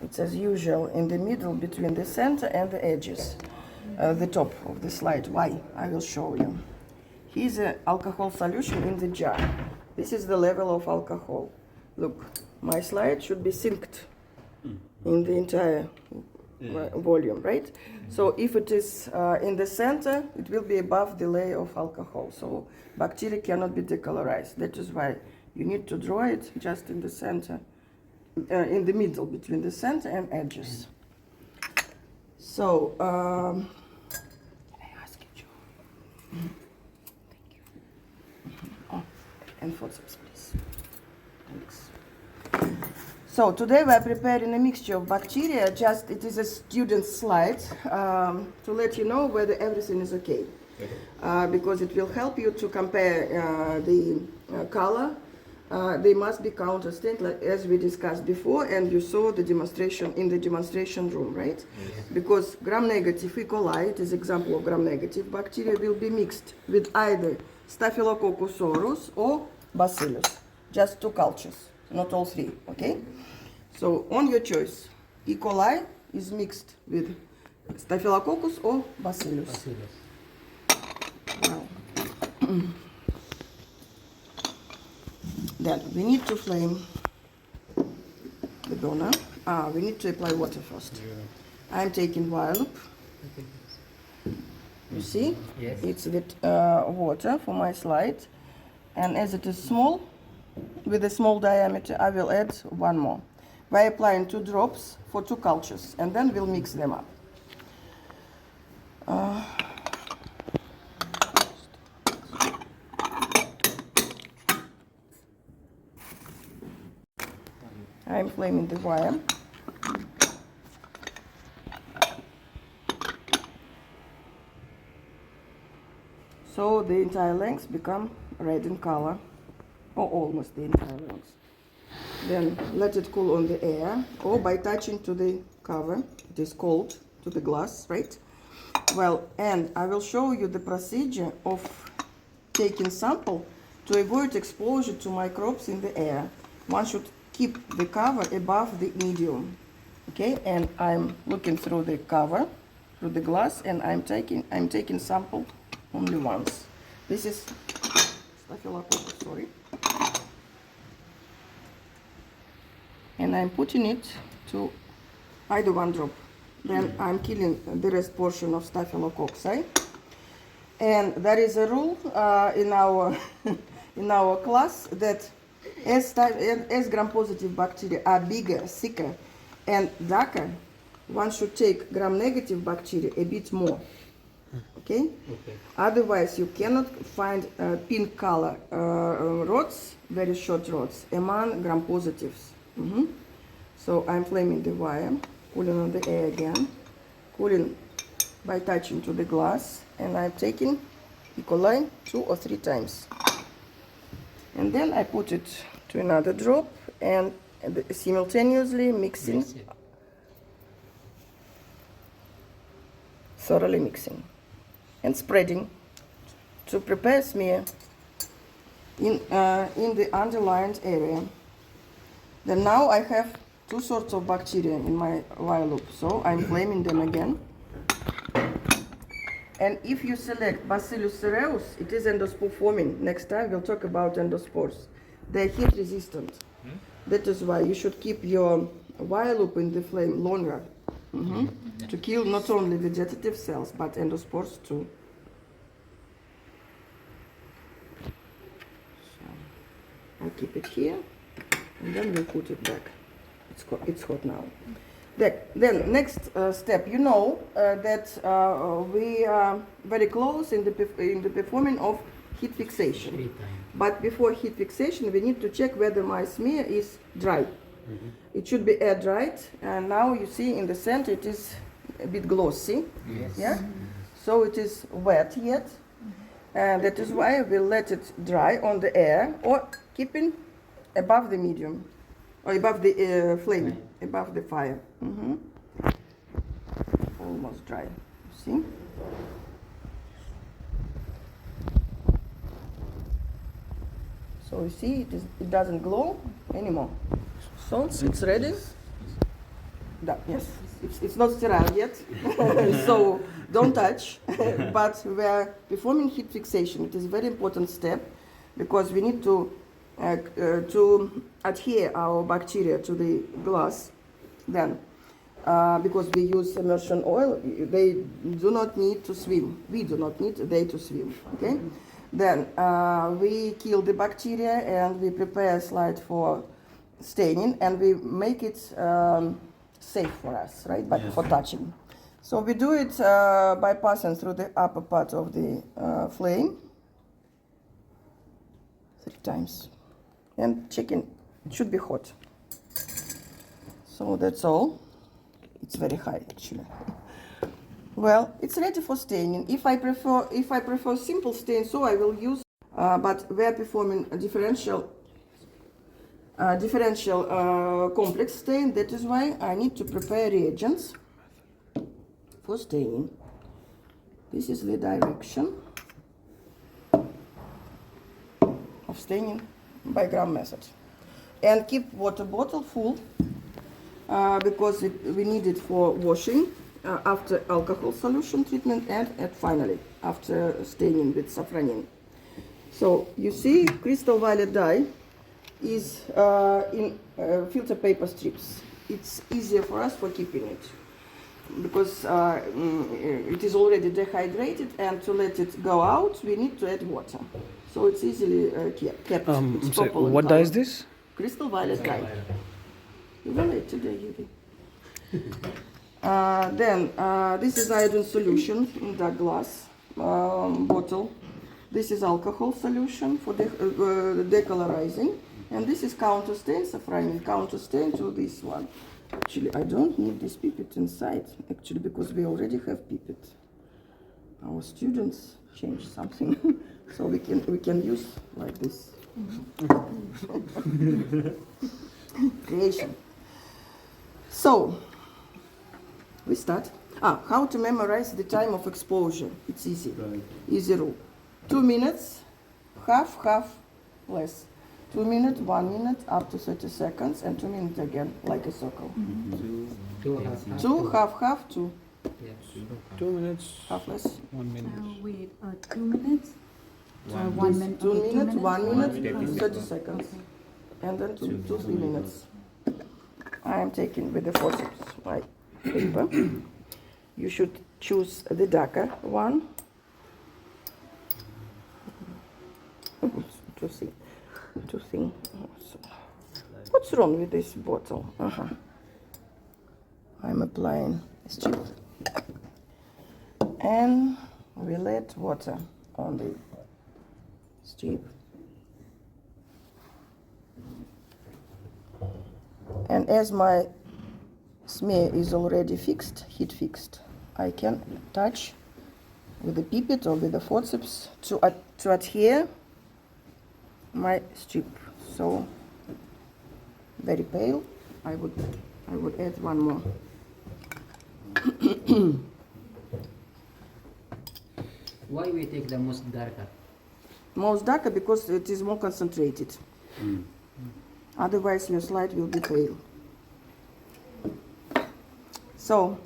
It's as usual in the middle between the center and the edges, the top of the slide. Why? I will show you. Here's an alcohol solution in the jar. This is the level of alcohol. Look, my slide should be synced in the entire volume, right? So if it is in the center, it will be above the layer of alcohol. So bacteria cannot be decolorized. That is why you need to draw it just in the center, in the middle between the center and edges. So, can I ask you, Joe? Thank you. Oh, and forceps, please. Thanks. So today we are preparing a mixture of bacteria. Just it is a student's slide to let you know whether everything is okay, because it will help you to compare the color. They must be counterstain, like as we discussed before, and you saw the demonstration in the demonstration room, right? Yes. Because gram-negative E. coli, it is example of gram-negative bacteria, will be mixed with either Staphylococcus aureus or Bacillus. Just two cultures, not all three, okay? So on your choice, E. coli is mixed with Staphylococcus or Bacillus. Wow. Then we need to flame the burner. We need to apply water first. Yeah. I'm taking wire loop. You see? Yes. It's with water for my slide. And as it is small, with a small diameter, I will add one more. By applying 2 drops for 2 cultures, and then we'll mix them up. I'm flaming the wire. So the entire length become red in color, or almost the entire length. Then let it cool on the air, or by touching to the cover. It is cold to the glass, right? Well, and I will show you the procedure of taking sample to avoid exposure to microbes in the air. One should keep the cover above the medium, okay? And I'm looking through the cover, through the glass, and I'm taking sample only once. This is Staphylococcus, sorry. And I'm putting it to either 1 drop. Then I'm killing the rest portion of Staphylococci. And there is a rule in our in our class that as gram-positive bacteria are bigger, thicker, and darker, one should take gram-negative bacteria a bit more. Okay? Otherwise, you cannot find pink color rods, very short rods, among gram-positives. So I'm flaming the wire, cooling on the air again, cooling by touching to the glass, and I'm taking E. coli 2 or 3 times. And then I put it to another drop and simultaneously mixing, thoroughly mixing and spreading to prepare smear in the underlined area. Then now I have 2 sorts of bacteria in my wire loop, so I'm flaming them again. And if you select Bacillus cereus, it is endospore forming. Next time we'll talk about endospores. They're heat resistant. That is why you should keep your wire loop in the flame longer to kill not only vegetative cells but endospores too. So I'll keep it here and then we'll put it back. It's hot now. Then next step, you know that we are very close in the performing of heat fixation. But before heat fixation, we need to check whether my smear is dry. It should be air dried, and now you see in the center it is a bit glossy. Yes. Yeah. So it is wet yet, and that is why we'll let it dry on the air or keeping above the medium. Or above the flame, above the fire. Almost dry, see? So you see, it doesn't glow anymore. So it's ready. Yes, it's not sterile yet, so don't touch. But we are performing heat fixation. It is a very important step because we need to adhere our bacteria to the glass. Then, because we use immersion oil, they do not need to swim. We do not need they to swim. Okay. Then we kill the bacteria and we prepare a slide for staining, and we make it safe for us, right? But for touching. So we do it by passing through the upper part of the flame 3 times and checking. It should be hot. So that's all. It's very high actually. Well, it's ready for staining. If I prefer simple stain, so I will use. But we are performing a differential complex stain. That is why I need to prepare reagents for staining. This is the direction of staining by gram method. And keep water bottle full because we need it for washing after alcohol solution treatment and finally after staining with safranin. So you see crystal violet dye is in filter paper strips. It's easier for us for keeping it because it is already dehydrated, and to let it go out we need to add water. So it's easily kept. What dye is this? Crystal violet dye. You will eat today, Yuri. Then this is iodine solution in that glass bottle. This is alcohol solution for decolorizing. And this is counter stain, safranin counter stain to this one. Actually, I don't need this pipette inside, actually, because we already have pipette. Our students changed something, so we can use like this. Creation. So, we start. How to memorize the time of exposure? It's easy. Easy rule. 2 minutes, half, less. 2 minutes, 1 minute, up to 30 seconds, and 2 minutes again, like a circle. Two, half, 2. Yeah. 2 minutes. Half less. 1 minute. 2 minutes. 1 minute. 2 minutes, 1 minute, 30 seconds, and then 3 minutes. I am taking with the forceps my paper. You should choose the darker one. Too thin. What's wrong with this bottle? I'm applying a strip, and we let water on the strip. And as my smear is already fixed, heat fixed, I can touch with the pipette or with the forceps to adhere my strip. So very pale. I would add one more. Why we take the most darker? Most darker because it is more concentrated. Otherwise your slide will be pale. So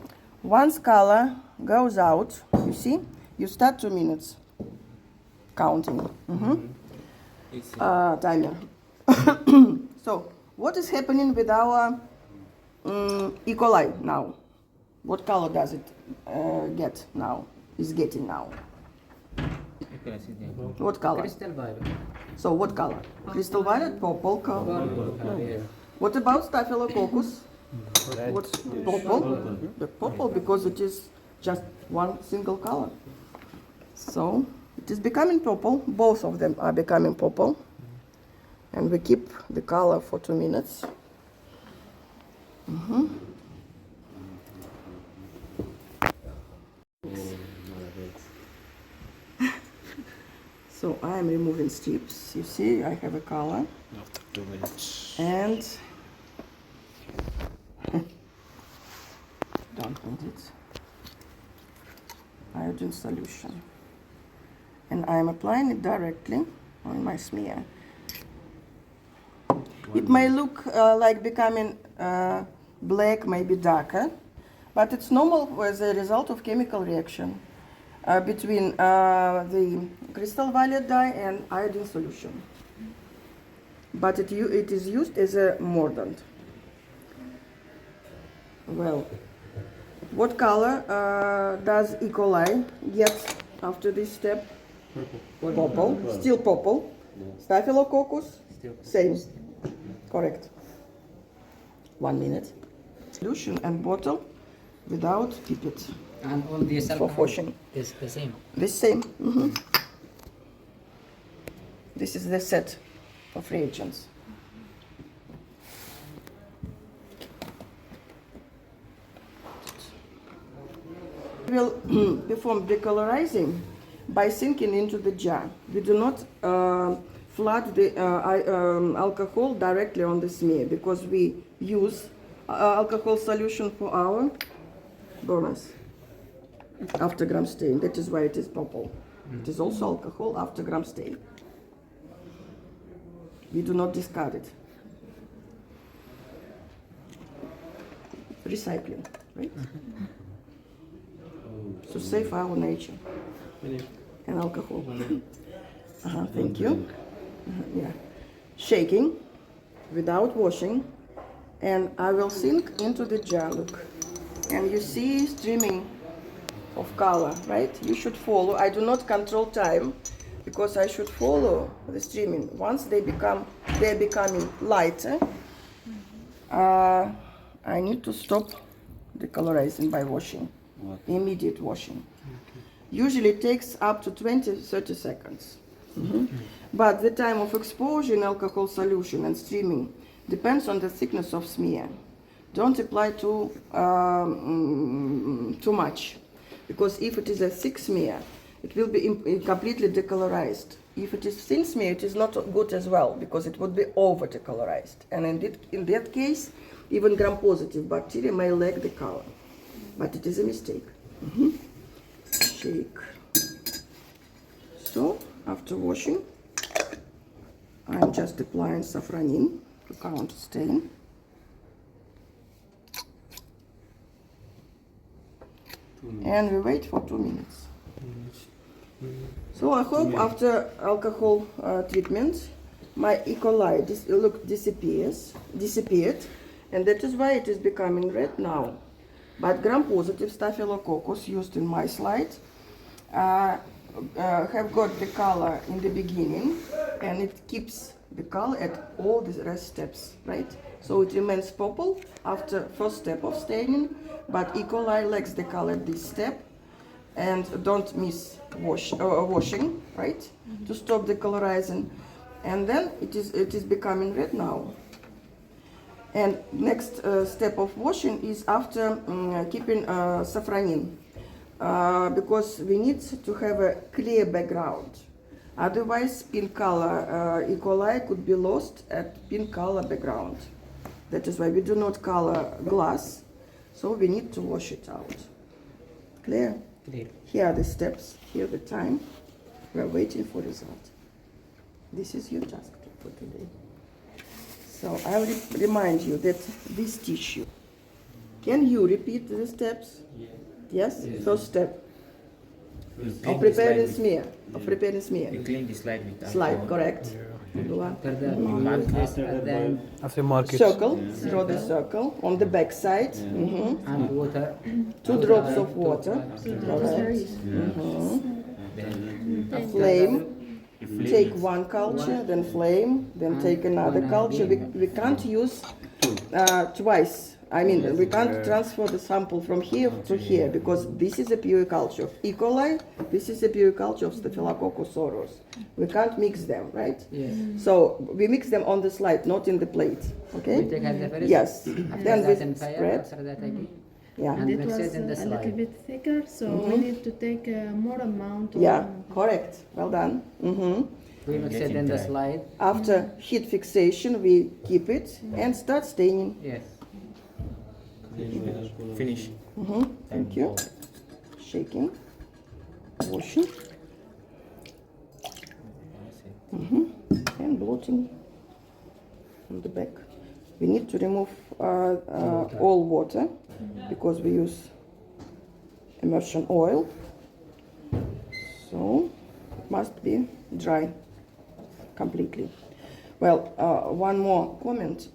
once color goes out, you see, you start 2 minutes counting. Timer. So what is happening with our E. coli now? What color does it get now? Is getting now? What color? Crystal violet. So what color? Crystal violet, purple color. What about staphylococcus? What's purple? The purple because it is just one single color. So it is becoming purple. Both of them are becoming purple. And we keep the color for 2 minutes. So I am removing strips. You see, I have a color. After 2 minutes. And don't need it. Iodine solution. And I am applying it directly on my smear. It may look like becoming black, maybe darker. But it's normal as a result of chemical reaction between the crystal violet dye and iodine solution. But it is used as a mordant. Well, what color does E. coli get after this step? Purple. Still purple. Staphylococcus? Same. Correct. 1 minute. Solution and bottle without pipette. And all this For alcohol washing. is the same. The same. This is the set of reagents. We will perform decolorizing by sinking into the jar. We do not flood the alcohol directly on the smear because we use alcohol solution for our burners after gram stain. That is why it is purple. It is also alcohol after gram stain. We do not discard it. Recycling, right? To save our nature and alcohol. Thank you. Yeah. Shaking without washing, and I will sink into the jar. Look, and you see streaming of color, right? You should follow. I do not control time because I should follow the streaming. Once they're becoming lighter, I need to stop the colorizing by washing. Immediate washing. Usually it takes up to 20-30 seconds. But the time of exposure in alcohol solution and streaming depends on the thickness of smear. Don't apply too much, because if it is a thick smear, it will be completely decolorized. If it is thin smear, it is not good as well, because it would be over decolorized. And in that case, even gram-positive bacteria may lack the color. But it is a mistake. Shake. So, after washing, I'm just applying safranin to counter stain. And we wait for 2 minutes. So I hope after alcohol treatment, my E. coli disappeared, and that is why it is becoming red now. But gram-positive staphylococcus used in my slide have got the color in the beginning, and it keeps the color at all the rest steps, right? So it remains purple after first step of staining, but E. coli lacks the color at this step, and don't miss washing, right? To stop the colorizing, and then it is becoming red now. And next step of washing is after keeping safranin, because we need to have a clear background. Otherwise, pink color E. coli could be lost at pink color background. That is why we do not color glass, so we need to wash it out. Clear? Clear. Here are the steps, here the time. We are waiting for result. This is your task for today. So I will remind you that this tissue, can you repeat the steps? Yes? First step. Of preparing smear. You clean the slide with Slide, correct. After that, you use this and then After market. Circle, draw the circle on the back side. and water. 2 drops of water. Correct. A flame. Take one culture, then flame, then take another culture. We can't use twice. I mean, we can't transfer the sample from here to here, because this is a pure culture of E. coli, this is a pure culture of Staphylococcus aureus. We can't mix them, right? Yes. So we mix them on the slide, not in the plate. Okay? We take at the first. Yes. After Then that we in fire, spread. after that again. Yeah. And It mix was it in the a little slide. bit thicker, so we need to take more amount. Yeah, correct. Well done. We mix it in the slide. After heat fixation, we keep it and start staining. Yes. Finish. Thank you. Shaking, washing, and blotting from the back. We need to remove all water because we use immersion oil. So it must be dry completely. Well, one more comment.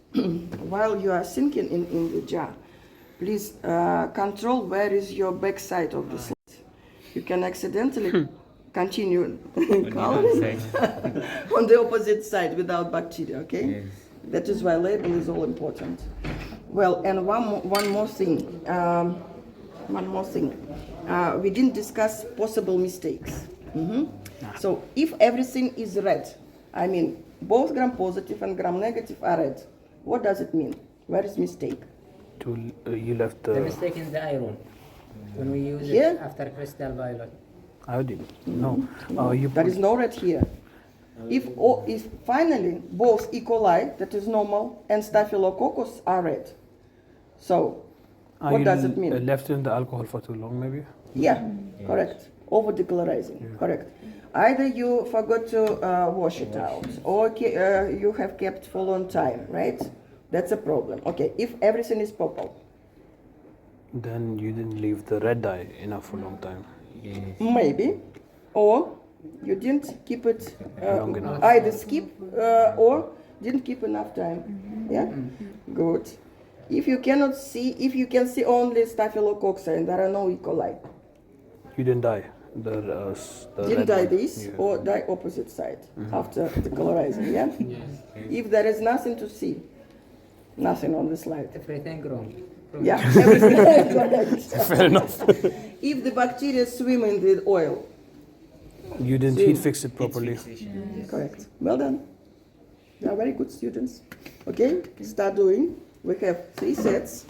While you are sinking in the jar, please control where is your back side of the slide. You can accidentally continue coloring on the opposite side without bacteria, okay? Yes. That is why label is all important. Well, and one more thing. We didn't discuss possible mistakes. So if everything is red, I mean, both gram-positive and gram-negative are red, what does it mean? Where is mistake? You left The the mistake in the iron. When we use Here? it after crystal violet. iodine. No. You There put is no red here. If finally both E. coli, that is normal, and staphylococcus are red. So what you does it mean? left in the alcohol for too long, maybe. Yeah, correct. Over decolorizing, correct. Either you forgot to wash it out, or you have kept for a long time, right? That's a problem. Okay, if everything is purple, Then you didn't leave the red dye enough for a long time. Yes. maybe, or you didn't keep it Long enough. either skip or didn't keep enough time. Yeah, good. If you cannot see, if you can see only staphylococcus and there are no E. coli, You didn't dye the didn't red dye one. this Yeah. or dye opposite side after decolorizing, yeah? If there is nothing to see, nothing on the slide. Everything wrong. Yeah, everything is correct. Fair enough. If the bacteria swim in the oil, You didn't heat fix it properly. correct. Well done. You are very good students. Okay, start doing. We have 3 sets.